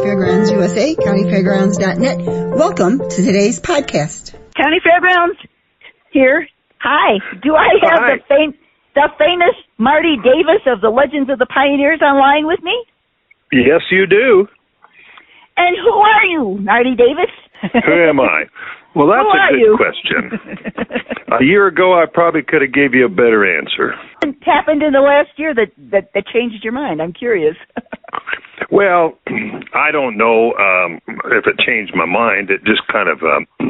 Fairgrounds USA, countyfairgrounds.net. Welcome to today's podcast. County Fairgrounds here. Hi. Do I have the famous Marty Davis of the Legends of the Pioneers online with me? Yes, you do. And who are you, Marty Davis? Who am I? Well, that's a good question. A year ago, I probably could have gave you a better answer. What happened in the last year that changed your mind? I'm curious. Well, I don't know if it changed my mind. It just kind of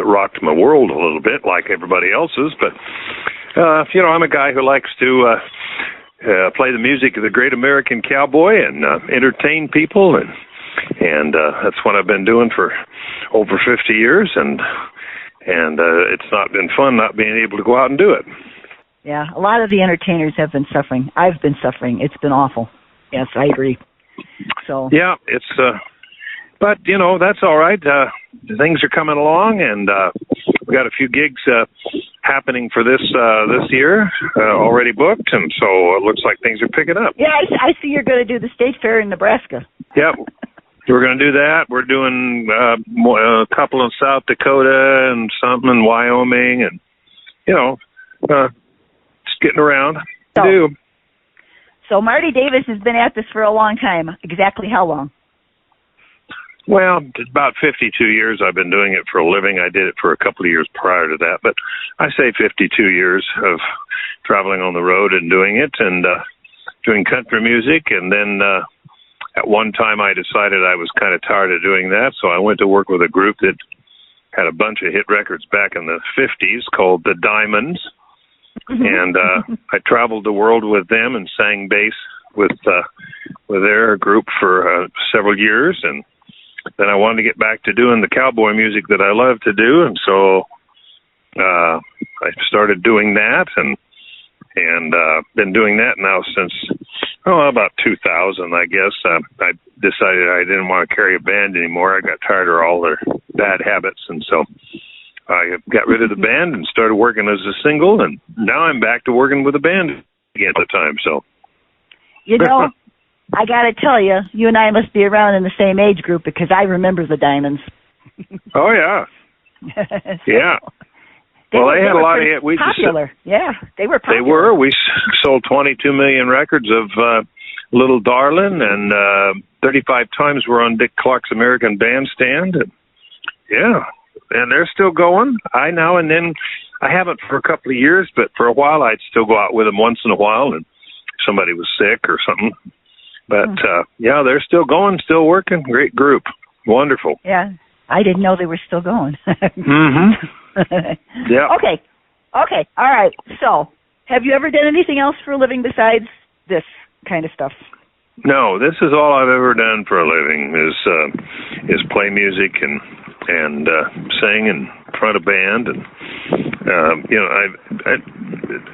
rocked my world a little bit, like everybody else's. But, I'm a guy who likes to play the music of the great American cowboy and entertain people. And that's what I've been doing for over 50 years. And it's not been fun not being able to go out and do it. Yeah, a lot of the entertainers have been suffering. I've been suffering. It's been awful. Yes, I agree. So yeah, it's but that's all right. Things are coming along, and we got a few gigs happening for this year already booked, and so it looks like things are picking up. Yeah, I see you're going to do the state fair in Nebraska. Yep. We're going to do that. We're doing a couple in South Dakota and something in Wyoming, and just getting around. So Marty Davis has been at this for a long time. Exactly how long? Well, it's about 52 years I've been doing it for a living. I did it for a couple of years prior to that, but I say 52 years of traveling on the road and doing it and doing country music. And then at one time I decided I was kind of tired of doing that, so I went to work with a group that had a bunch of hit records back in the 50s called the Diamonds. And I traveled the world with them and sang bass with their group for several years. And then I wanted to get back to doing the cowboy music that I love to do. And so I started doing that and been doing that now since, about 2000, I guess. I decided I didn't want to carry a band anymore. I got tired of all their bad habits. And so I got rid of the band and started working as a single, and now I'm back to working with a band again at the time. So, I got to tell you, you and I must be around in the same age group because I remember the Diamonds. Oh yeah, yeah. They had a lot of hits. Popular. Yeah, they were popular. They were. We sold 22 million records of Little Darlin', and 35 times we're on Dick Clark's American Bandstand. And, yeah. And they're still going. I now and then, I haven't for a couple of years, but for a while I'd still go out with them once in a while, and if somebody was sick or something. But, they're still going, still working. Great group. Wonderful. Yeah. I didn't know they were still going. Mm-hmm. Yeah. Okay. All right. So, have you ever done anything else for a living besides this kind of stuff? No, this is all I've ever done for a living is play music and sing in front of band, and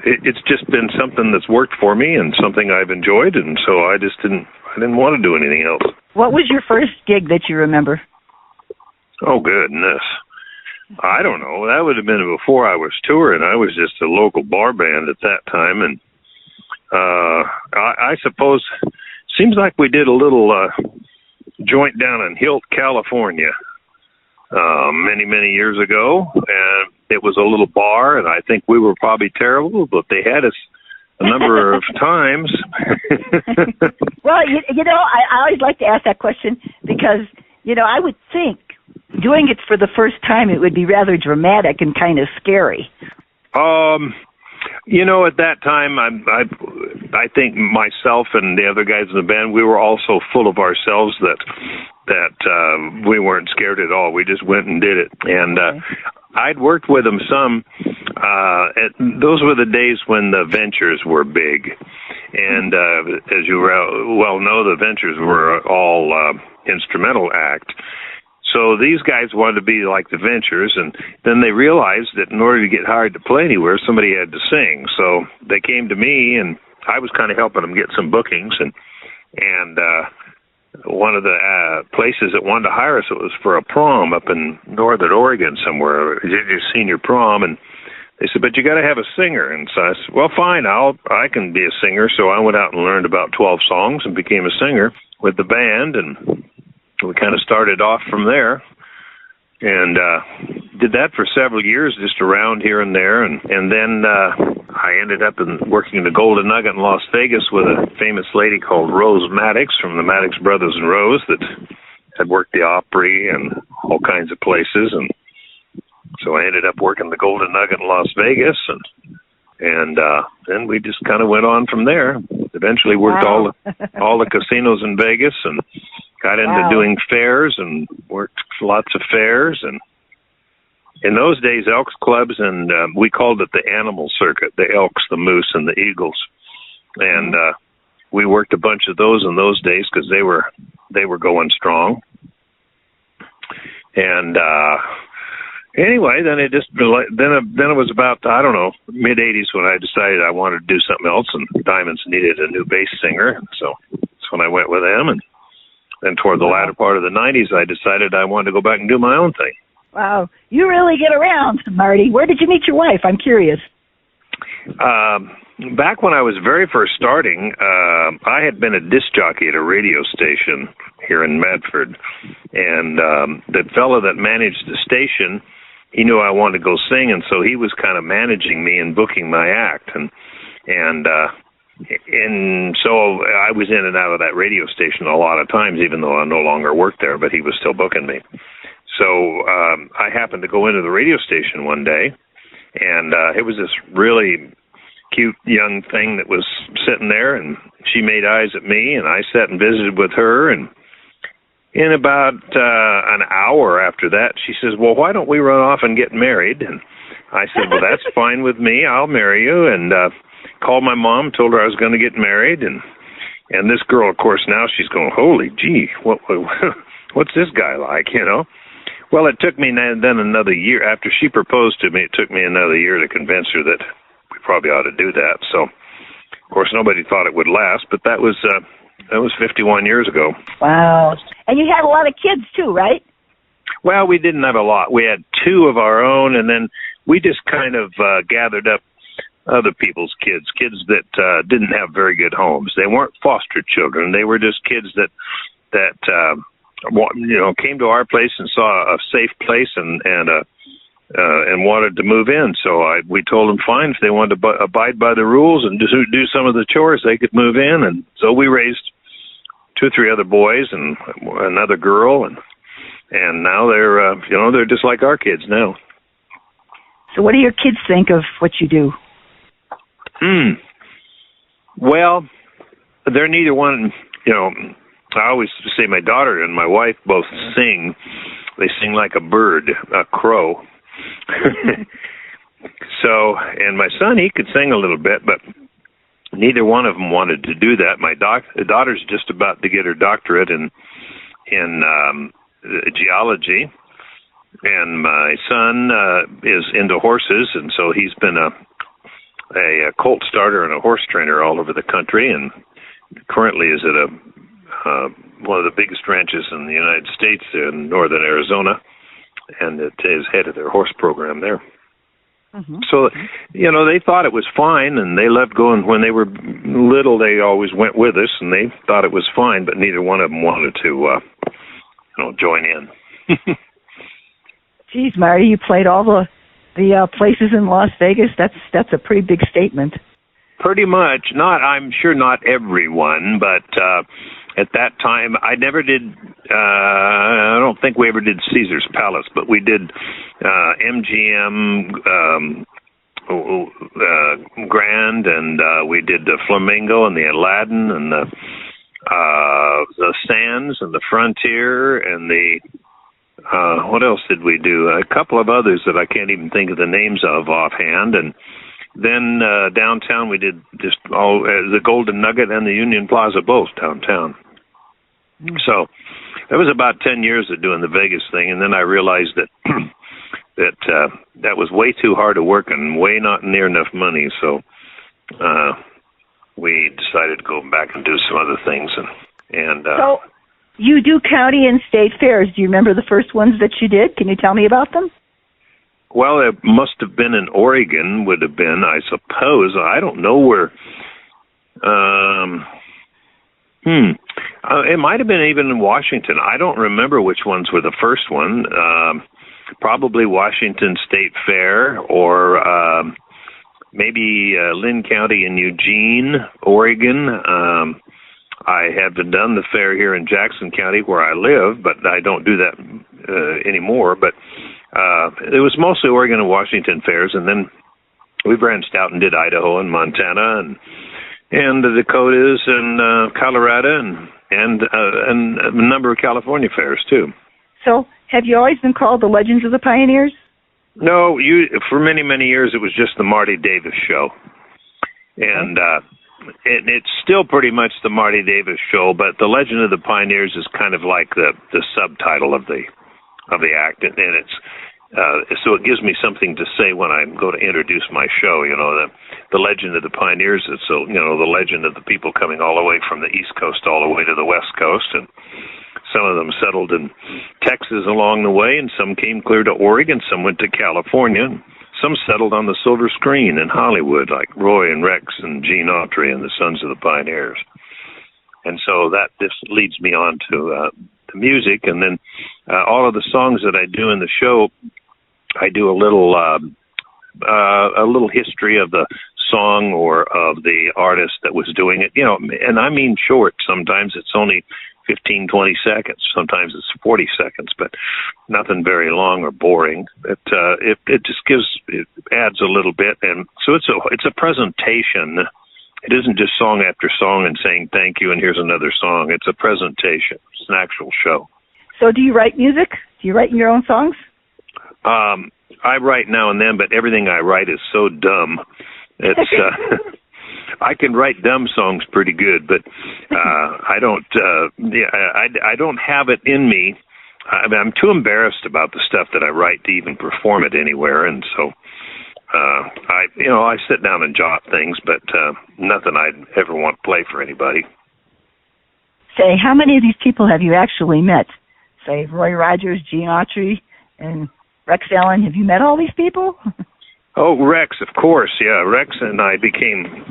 it's just been something that's worked for me and something I've enjoyed, and so I didn't want to do anything else. What was your first gig that you remember? Oh goodness, I don't know. That would have been before I was touring. I was just a local bar band at that time, and I suppose seems like we did a little joint down in Hilt, California. Many years ago, and it was a little bar, and I think we were probably terrible, but they had us a number of times. Well, I always like to ask that question because, I would think doing it for the first time, it would be rather dramatic and kind of scary. At that time, I think myself and the other guys in the band, we were all so full of ourselves that we weren't scared at all. We just went and did it. And I'd worked with them some. Those were the days when the Ventures were big. And as you well know, the Ventures were all instrumental act. So these guys wanted to be like the Ventures, and then they realized that in order to get hired to play anywhere, somebody had to sing. So they came to me, and I was kind of helping them get some bookings. And one of the places that wanted to hire us, it was for a prom up in northern Oregon somewhere, your senior prom, and they said, but you got to have a singer. And so I said, well, fine, I can be a singer. So I went out and learned about 12 songs and became a singer with the band, and we kind of started off from there, and did that for several years, just around here and there, and then I ended up working in the Golden Nugget in Las Vegas with a famous lady called Rose Maddox from the Maddox Brothers and Rose that had worked the Opry and all kinds of places, and so I ended up working the Golden Nugget in Las Vegas, and then we just kind of went on from there. Eventually worked all the casinos in Vegas, and got into doing fairs and worked lots of fairs. And in those days, Elks clubs, and we called it the animal circuit, the elks, the moose, and the eagles. And we worked a bunch of those in those days because they were going strong. And anyway, then it was about, I don't know, mid-'80s when I decided I wanted to do something else, and Diamonds needed a new bass singer, so that's when I went with them. And then toward the latter part of the 90s, I decided I wanted to go back and do my own thing. Wow. You really get around, Marty. Where did you meet your wife? I'm curious. Back when I was very first starting, I had been a disc jockey at a radio station here in Medford, and the fellow that managed the station, he knew I wanted to go sing, and so he was kind of managing me and booking my act, and so I was in and out of that radio station a lot of times, even though I no longer worked there, but he was still booking me. So I happened to go into the radio station one day, and it was this really cute young thing that was sitting there, and she made eyes at me, and I sat and visited with her, and in about an hour after that, she says, well, why don't we run off and get married? And I said, well, that's fine with me. I'll marry you. And called my mom, told her I was going to get married. And this girl, of course, now she's going, holy gee, what's this guy like, you know? Well, it took me then another year. After she proposed to me, it took me another year to convince her that we probably ought to do that. So, of course, nobody thought it would last, but that was 51 years ago. Wow. And you had a lot of kids, too, right? Well, we didn't have a lot. We had 2 of our own, and then we just kind of gathered up other people's kids that didn't have very good homes. They weren't foster children. They were just kids that came to our place and saw a safe place and wanted to move in. So we told them fine, if they wanted to abide by the rules and do some of the chores, they could move in. And so we raised 2 or 3 other boys and another girl, and now they're just like our kids now. So what do your kids think of what you do? Well, they're neither one, I always say my daughter and my wife both sing. They sing like a bird, a crow. So, and my son, he could sing a little bit, but neither one of them wanted to do that. My daughter's just about to get her doctorate in geology, and my son is into horses, and so he's been a colt starter and a horse trainer all over the country, and currently is at one of the biggest ranches in the United States in northern Arizona, and it is head of their horse program there. Mm-hmm. So, they thought it was fine, and they loved going. When they were little, they always went with us, and they thought it was fine, but neither one of them wanted to, join in. Geez, Marty, you played all the places in Las Vegas. That's a pretty big statement. Pretty much. I'm sure not everyone, but at that time, I never did. I don't think we ever did Caesar's Palace, but we did MGM Grand, and we did the Flamingo and the Aladdin and the Sands and the Frontier and the what else did we do? A couple of others that I can't even think of the names of offhand, and then downtown we did just all the Golden Nugget and the Union Plaza both downtown. So that was about 10 years of doing the Vegas thing, and then I realized that that was way too hard to work and way not near enough money. So we decided to go back and do some other things. And so you do county and state fairs. Do you remember the first ones that you did? Can you tell me about them? Well, it must have been in Oregon, would have been, I suppose. I don't know where. It might have been even in Washington. I don't remember which ones were the first one. Probably Washington State Fair, or maybe Lynn County in Eugene, Oregon. I have done the fair here in Jackson County where I live, but I don't do that anymore. But it was mostly Oregon and Washington fairs, and then we branched out and did Idaho and Montana and the Dakotas and Colorado and a number of California fairs too. So, have you always been called the Legends of the Pioneers? No, for many, many years it was just the Marty Davis show, and it's still pretty much the Marty Davis show. But the Legend of the Pioneers is kind of like the subtitle of the act, and it's. So it gives me something to say when I go to introduce my show. You know, the Legend of the Pioneers. It's the legend of the people coming all the way from the East Coast all the way to the West Coast, and some of them settled in Texas along the way, and some came clear to Oregon. Some went to California. And some settled on the silver screen in Hollywood, like Roy and Rex and Gene Autry and the Sons of the Pioneers. And so that just leads me on to the music, and then all of the songs that I do in the show. I do a little history of the song or of the artist that was doing it, and I mean short. Sometimes it's only 15, 20 seconds. Sometimes it's 40 seconds, but nothing very long or boring. It just adds a little bit, and so it's a presentation. It isn't just song after song and saying thank you and here's another song. It's a presentation. It's an actual show. So do you write music? Do you write your own songs? I write now and then, but everything I write is so dumb. It's I can write dumb songs pretty good, but I don't. I don't have it in me. I'm too embarrassed about the stuff that I write to even perform it anywhere, and so I sit down and jot things, but nothing I'd ever want to play for anybody. Say, how many of these people have you actually met? Say, Roy Rogers, Gene Autry, and Rex Allen. Have you met all these people? Oh, Rex, of course, yeah. Rex and I became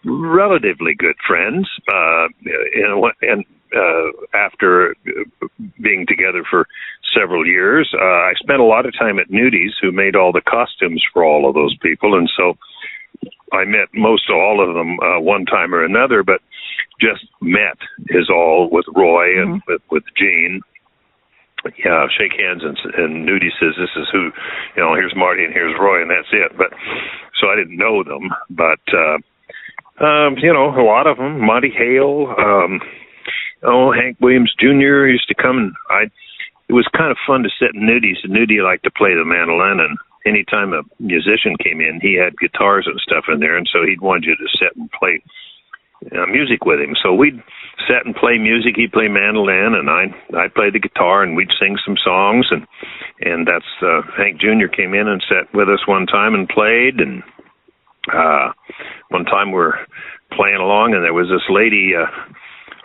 relatively good friends, after being together for several years. I spent a lot of time at Nudies, who made all the costumes for all of those people, and so I met most all of them one time or another, but just met is all with Roy and with Gene. Yeah, shake hands and Nudie says, this is who, here's Marty and here's Roy, and that's it. But so I didn't know them, but a lot of them. Monty Hale, Hank Williams Jr. used to come, and it was kind of fun to sit in Nudies. And Nudie liked to play the mandolin, and anytime a musician came in, he had guitars and stuff in there, and so he'd want you to sit and play music with him. So we'd sit and play music. He'd play mandolin, and I'd play the guitar, and we'd sing some songs. And that's Hank Jr. came in and sat with us one time and played. And one time we're playing along, and there was this lady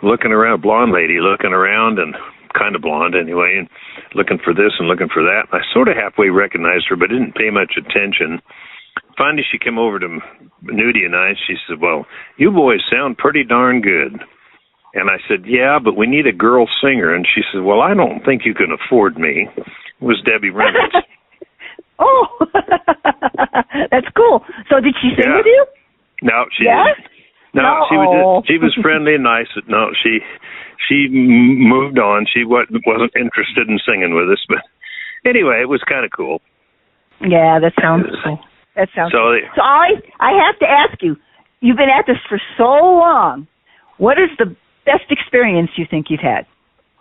looking around, blonde lady looking around, and kind of blonde anyway, and looking for this and looking for that. I sort of halfway recognized her, but didn't pay much attention. Finally, she came over to Nudie and I. She said, well, you boys sound pretty darn good. And I said, yeah, but we need a girl singer. And she said, well, I don't think you can afford me. It was Debbie Reynolds. Oh, that's cool. So did she sing with you? No, she didn't. No, she was friendly and nice. No, she moved on. She wasn't interested in singing with us. But anyway, it was kind of cool. Yeah, that sounds cool. That sounds cool. So I have to ask you, you've been at this for so long. What is the best experience you think you've had?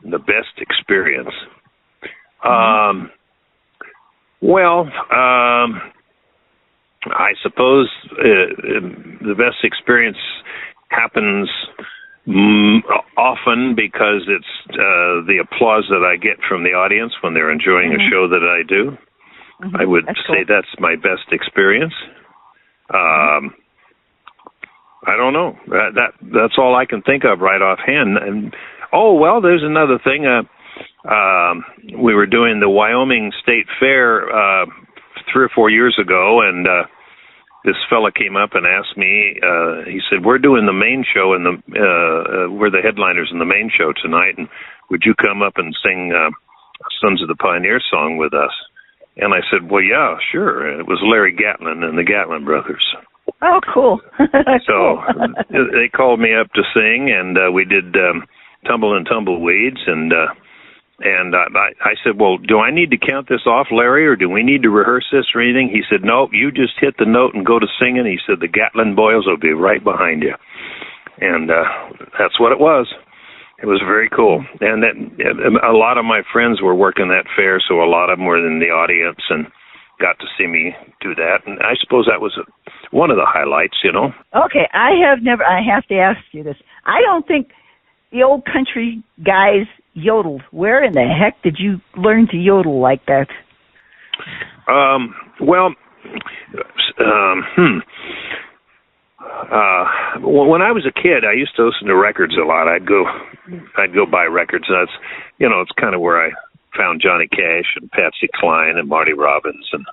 The best experience? I suppose the best experience happens often because it's the applause that I get from the audience when they're enjoying a show that I do. I would say that's my best experience. I don't know. That's all I can think of right offhand. And there's another thing. We were doing the Wyoming State Fair 3 or 4 years ago, and this fella came up and asked me, he said, we're doing the main show and we're the headliners in the main show tonight, and would you come up and sing Sons of the Pioneer song with us? And I said, well, yeah, sure. And it was Larry Gatlin and the Gatlin Brothers. Oh, cool. So they called me up to sing, and we did Tumble and Tumbleweeds, and I said, well, do I need to count this off, Larry, or do we need to rehearse this or anything? He said, no, you just hit the note and go to singing. He said, the Gatlin Boys will be right behind you. And that's what it was. It was very cool. And a lot of my friends were working that fair, so a lot of them were in the audience and got to see me do that. And I suppose that was one of the highlights, you know. Okay, I have to ask you this. I don't think the old country guys yodeled. When in the heck did you learn to yodel like that? When I was a kid, I used to listen to records a lot. I'd go buy records. And that's, you know, it's kind of where I found Johnny Cash and Patsy Cline and Marty Robbins and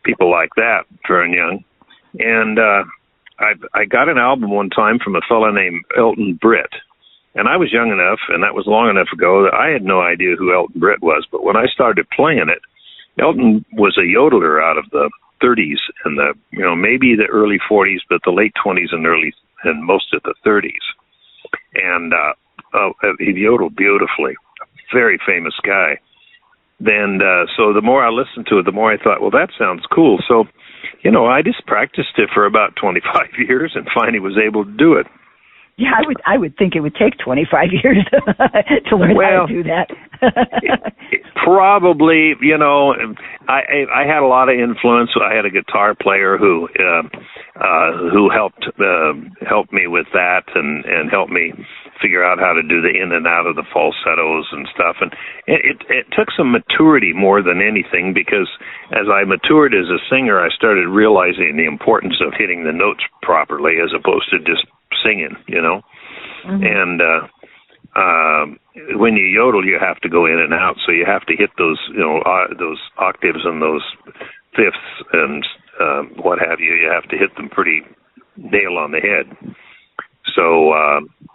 people like that, very young. And I got an album one time from a fellow named Elton Britt. And I was young enough, and that was long enough ago, that I had no idea who Elton Britt was. But when I started playing it, Elton was a yodeler out of the 30s and maybe the early 40s, but the late 20s and most of the 30s. And he yodeled beautifully. A very famous guy. Then, so the more I listened to it, the more I thought, well, that sounds cool. So, you know, I just practiced it for about 25 years and finally was able to do it. Yeah, I would think it would take 25 years to learn how to do that. Probably, you know, I had a lot of influence. I had a guitar player who helped me with that and helped me figure out how to do the in and out of the falsettos and stuff. And it took some maturity more than anything, because as I matured as a singer, I started realizing the importance of hitting the notes properly as opposed to just singing, you know. Mm-hmm. And when you yodel, you have to go in and out, so you have to hit those, you know, those octaves and those fifths and what have you. You have to hit them pretty nail on the head. So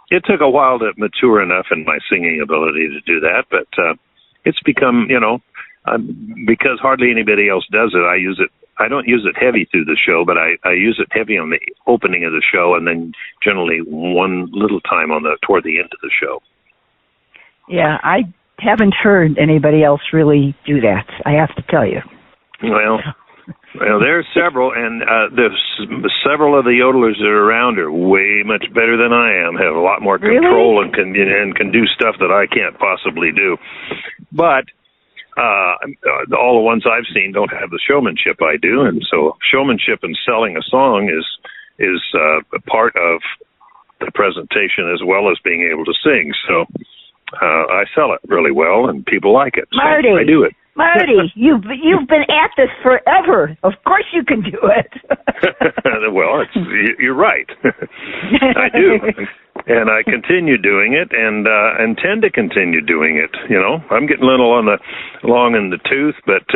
it took a while to mature enough in my singing ability to do that, but it's become, you know, because hardly anybody else does it, I use it. I don't use it heavy through the show, but I use it heavy on the opening of the show, and then generally one little time toward the end of the show. Yeah, I haven't heard anybody else really do that, I have to tell you. Well, there's several, and there's several of the yodelers that are around are way much better than I am, have a lot more control, really? and can do stuff that I can't possibly do. But all the ones I've seen don't have the showmanship I do, and so showmanship and selling a song is a part of the presentation as well as being able to sing. So I sell it really well, and people like it. So Marty, I do it. Marty, you've been at this forever. Of course you can do it. Well, you're right. I do. And I continue doing it, and intend to continue doing it. You know, I'm getting a little long in the tooth, but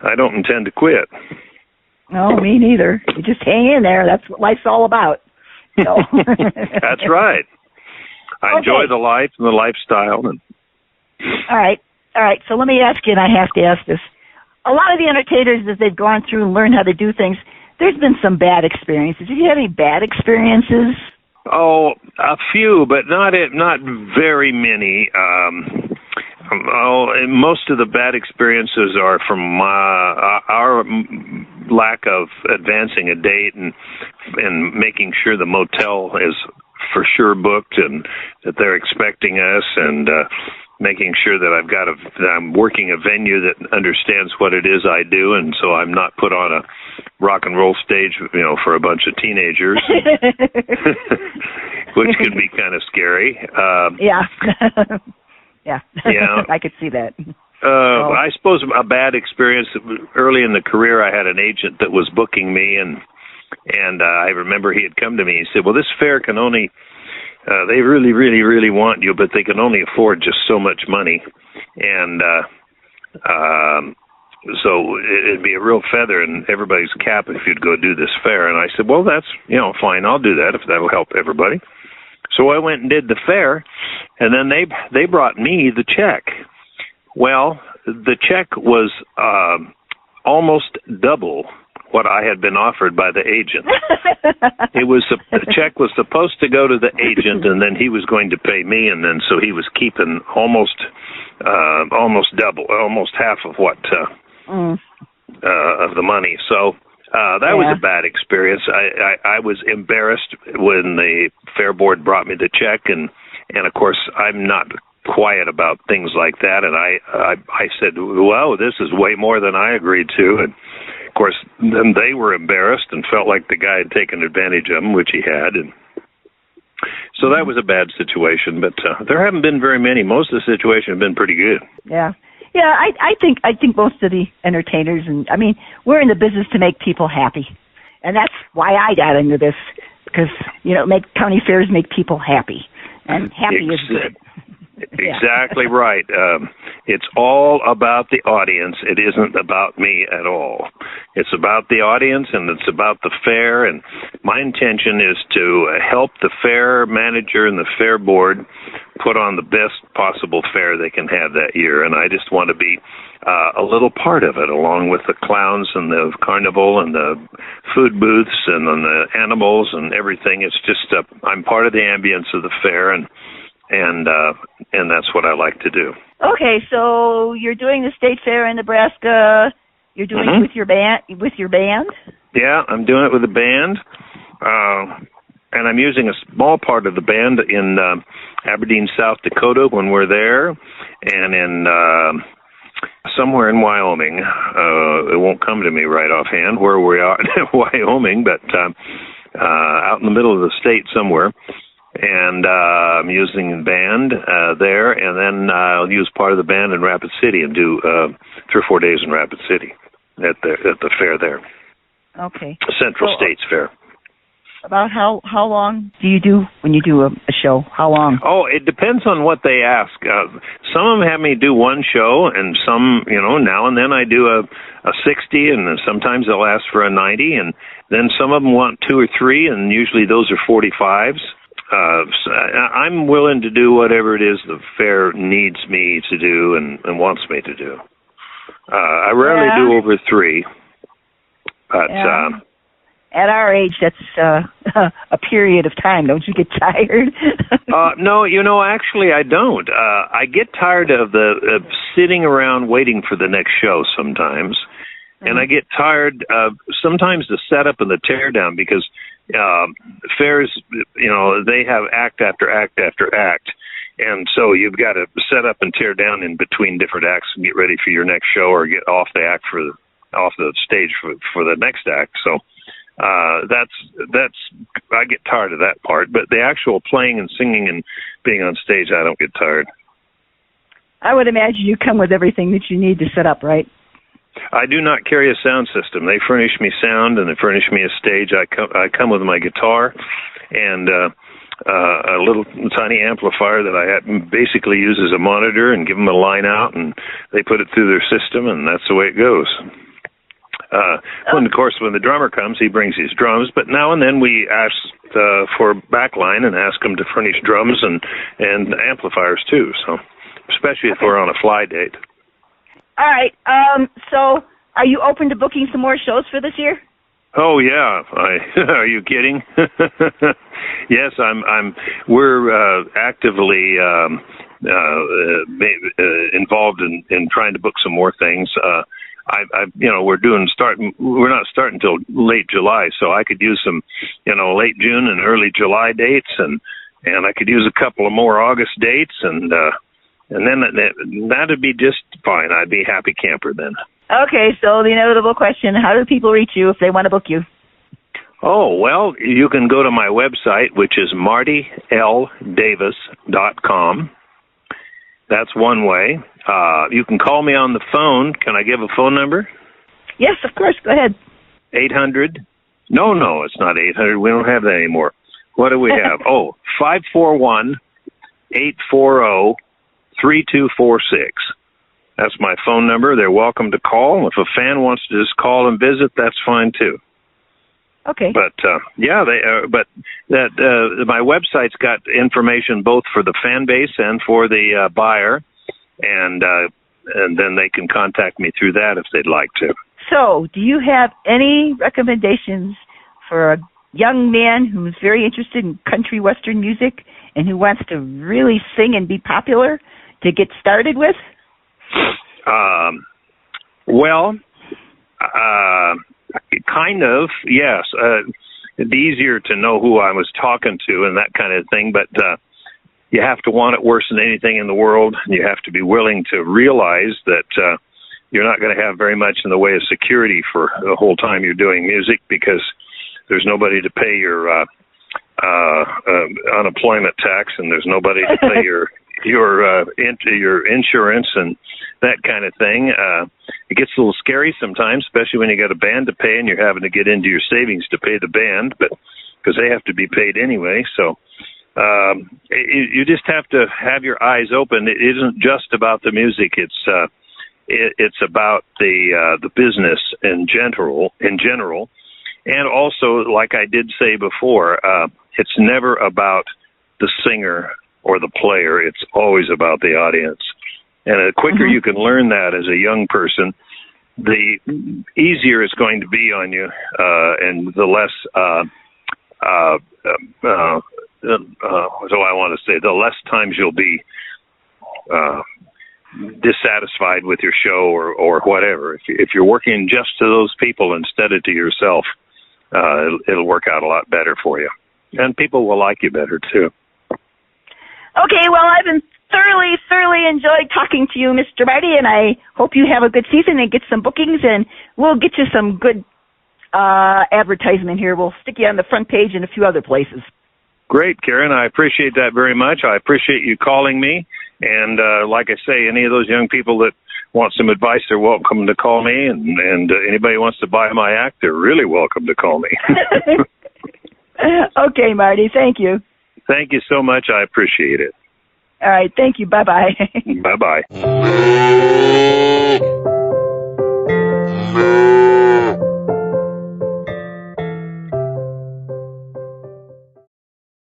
I don't intend to quit. No, me neither. You just hang in there. That's what life's all about. So. That's right. I enjoy the life and the lifestyle. All right. So let me ask you, and I have to ask this. A lot of the entertainers, as they've gone through and learned how to do things, there's been some bad experiences. Have you had any bad experiences? Oh, a few, but not very many. Most of the bad experiences are from our lack of advancing a date and making sure the motel is for sure booked and that they're expecting us, and making sure that I'm working a venue that understands what it is I do, and so I'm not put on a rock and roll stage, you know, for a bunch of teenagers, which can be kind of scary. Yeah. I could see that. I suppose a bad experience early in the career. I had an agent that was booking me, and I remember he had come to me. He said, "Well, this fair can only." They really, really, really want you, but they can only afford just so much money. And so it'd be a real feather in everybody's cap if you'd go do this fair. And I said, well, that's, fine. I'll do that if that'll help everybody. So I went and did the fair, and then they brought me the check. Well, the check was almost double what I had been offered by the agent. The check was supposed to go to the agent, and then he was going to pay me, and then so he was keeping almost double, almost half of what of the money. So that was a bad experience. I was embarrassed when the fair board brought me the check, and of course I'm not quiet about things like that, and I said, well, this is way more than I agreed to, and of course then they were embarrassed and felt like the guy had taken advantage of them, which he had, and so that was a bad situation. But there haven't been very many. Most of the situation have been pretty good. I think most of the entertainers, and I mean, we're in the business to make people happy, and that's why I got into this, because make county fairs make people happy, and happy is good. Exactly right. It's all about the audience. It isn't about me at all. It's about the audience, and it's about the fair, and my intention is to help the fair manager and the fair board put on the best possible fair they can have that year, and I just want to be a little part of it, along with the clowns and the carnival and the food booths and the animals and everything. It's just I'm part of the ambience of the fair, and that's what I like to do. Okay, so you're doing the state fair in Nebraska. You're doing it with your band? Yeah, I'm doing it with a band, and I'm using a small part of the band in Aberdeen, South Dakota when we're there, and in somewhere in Wyoming. It won't come to me right offhand where we are in Wyoming, but out in the middle of the state somewhere. And I'm using the band there, and then I'll use part of the band in Rapid City and do 3 or 4 days in Rapid City at the fair there. Okay. Central States Fair. About how long do you do when you do a show? How long? Oh, it depends on what they ask. Some of them have me do one show, and some, now and then I do a 60, and then sometimes they'll ask for a 90, and then some of them want 2 or 3, and usually those are 45s. So I'm willing to do whatever it is the fair needs me to do and wants me to do. I rarely do over 3, but at our age, that's a period of time. Don't you get tired? No, actually I don't. I get tired of sitting around waiting for the next show sometimes, and I get tired of sometimes the setup and the tear down, because fairs, they have act after act after act, and so you've got to set up and tear down in between different acts and get ready for your next show, or get off the stage for the next act. So that's I get tired of that part, but the actual playing and singing and being on stage, I don't get tired. I would imagine you come with everything that you need to set up, right? I do not carry a sound system. They furnish me sound, and they furnish me a stage. I come with my guitar and a little tiny amplifier that I basically use as a monitor, and give them a line out, and they put it through their system, and that's the way it goes. When the drummer comes, he brings his drums, but now and then we ask for backline and ask them to furnish drums and amplifiers too, so especially if we're on a fly date. All right. So, are you open to booking some more shows for this year? Oh yeah. Are you kidding? Yes, we're actively involved in trying to book some more things. We're not starting until late July, so I could use some, late June and early July dates, and I could use a couple of more August dates, and then that'd be just fine. I'd be happy camper then. Okay, so the inevitable question, how do people reach you if they want to book you? Oh, well, you can go to my website, which is martyldavis.com. That's one way. You can call me on the phone. Can I give a phone number? Yes, of course. Go ahead. 800. No, it's not 800. We don't have that anymore. What do we have? 541-840-3246. That's my phone number. They're welcome to call. If a fan wants to just call and visit, that's fine too. Okay. But my website's got information both for the fan base and for the buyer, and then they can contact me through that if they'd like to. So, do you have any recommendations for a young man who's very interested in country western music and who wants to really sing and be popular to get started with? Kind of, yes. It'd be easier to know who I was talking to and that kind of thing, but you have to want it worse than anything in the world. You have to be willing to realize that you're not going to have very much in the way of security for the whole time you're doing music, because there's nobody to pay your unemployment tax, and there's nobody to pay your insurance and that kind of thing. It gets a little scary sometimes, especially when you got a band to pay and you're having to get into your savings to pay the band, but because they have to be paid anyway. So you just have to have your eyes open. It isn't just about the music. It's about the business in general. And also, like I did say before, it's never about the singer or the player. It's always about the audience. And the quicker you can learn that as a young person, the easier it's going to be on you, and the less, the less times you'll be dissatisfied with your show or whatever. If you're working just to those people instead of to yourself, it'll work out a lot better for you. And people will like you better, too. Okay, well, I've been thoroughly enjoyed talking to you, Mr. Marty, and I hope you have a good season and get some bookings, and we'll get you some good advertisement here. We'll stick you on the front page and a few other places. Great, Karen. I appreciate that very much. I appreciate you calling me. And like I say, any of those young people that want some advice, they're welcome to call me. And anybody who wants to buy my act, they're really welcome to call me. Okay, Marty. Thank you. Thank you so much. I appreciate it. All right. Thank you. Bye-bye. Bye-bye.